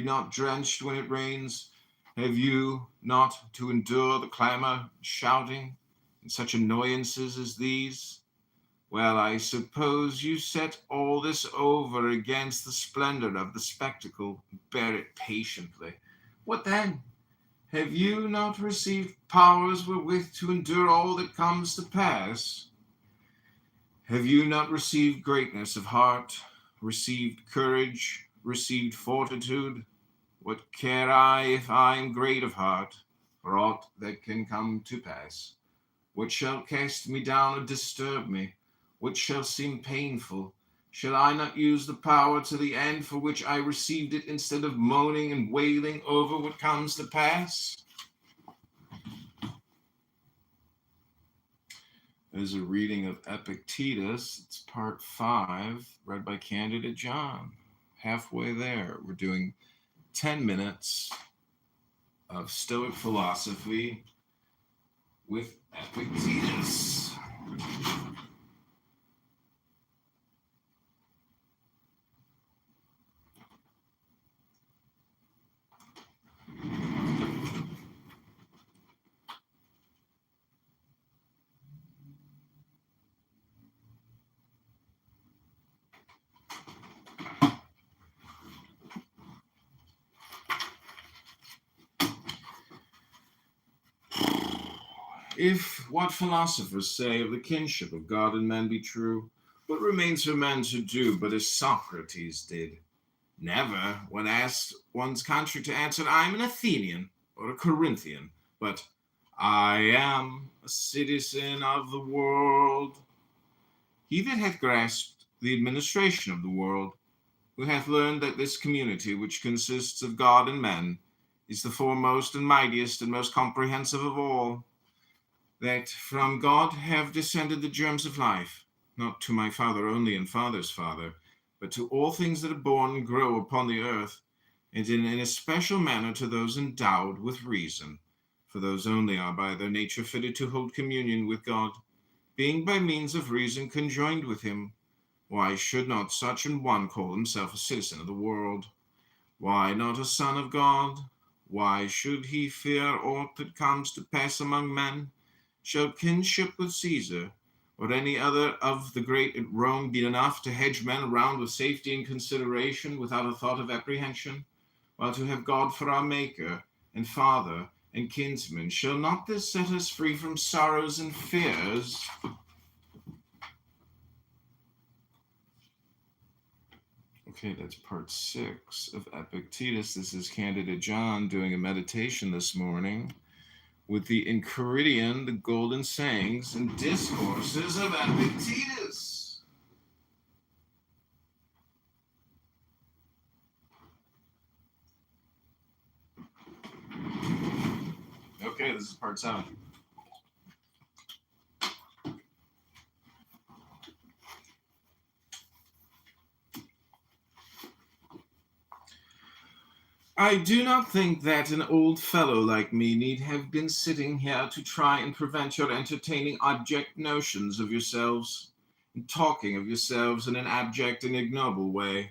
not drenched when it rains? Have you not to endure the clamor, shouting, and such annoyances as these? Well, I suppose you set all this over against the splendor of the spectacle, and bear it patiently. What then? Have you not received powers wherewith to endure all that comes to pass? Have you not received greatness of heart, received courage, received fortitude? What care I if I am great of heart, for aught that can come to pass? What shall cast me down or disturb me? What shall seem painful? Shall I not use the power to the end for which I received it, instead of moaning and wailing over what comes to pass? There's a reading of Epictetus. It's part 5, read by Candidate John. Halfway there. We're doing 10 minutes of Stoic philosophy with Epictetus. If what philosophers say of the kinship of God and man be true, what remains for man to do but as Socrates did? Never, when asked one's country, to answer, I am an Athenian or a Corinthian, but I am a citizen of the world. He that hath grasped the administration of the world, who hath learned that this community, which consists of God and men, is the foremost and mightiest and most comprehensive of all, that from God have descended the germs of life, not to my father only and father's father, but to all things that are born and grow upon the earth, and in an especial manner to those endowed with reason, for those only are by their nature fitted to hold communion with God, being by means of reason conjoined with him. Why should not such an one call himself a citizen of the world? Why not a son of God? Why should he fear aught that comes to pass among men? Shall kinship with Caesar or any other of the great at Rome be enough to hedge men around with safety and consideration, without a thought of apprehension? While to have God for our Maker and Father and kinsman, shall not this set us free from sorrows and fears? Okay, that's part 6 of Epictetus. This is Candidate John doing a meditation this morning with the Enchiridion, the golden sayings and discourses of Epictetus. Okay, this is part 7. I do not think that an old fellow like me need have been sitting here to try and prevent your entertaining abject notions of yourselves, and talking of yourselves in an abject and ignoble way,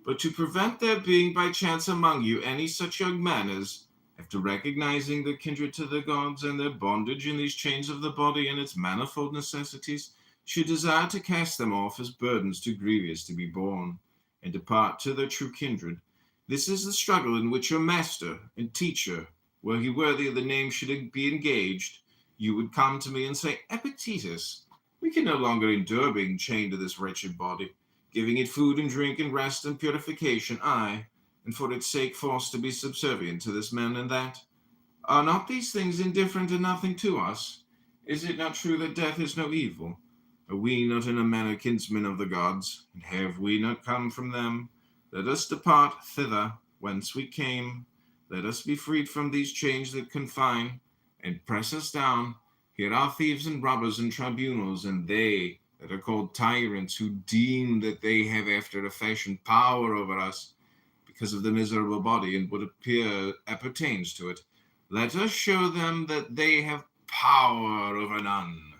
but to prevent there being by chance among you any such young men as, after recognizing their kindred to the gods and their bondage in these chains of the body and its manifold necessities, should desire to cast them off as burdens too grievous to be borne, and depart to their true kindred. This is the struggle in which your master and teacher, were he worthy of the name, should be engaged. You would come to me and say, Epictetus, we can no longer endure being chained to this wretched body, giving it food and drink and rest and purification, aye, and for its sake forced to be subservient to this man and that. Are not these things indifferent and nothing to us? Is it not true that death is no evil? Are we not in a manner kinsmen of the gods, and have we not come from them? Let us depart thither whence we came. Let us be freed from these chains that confine and press us down. Here are thieves and robbers and tribunals, and they that are called tyrants, who deem that they have after a fashion power over us because of the miserable body and what appertains to it. Let us show them that they have power over none.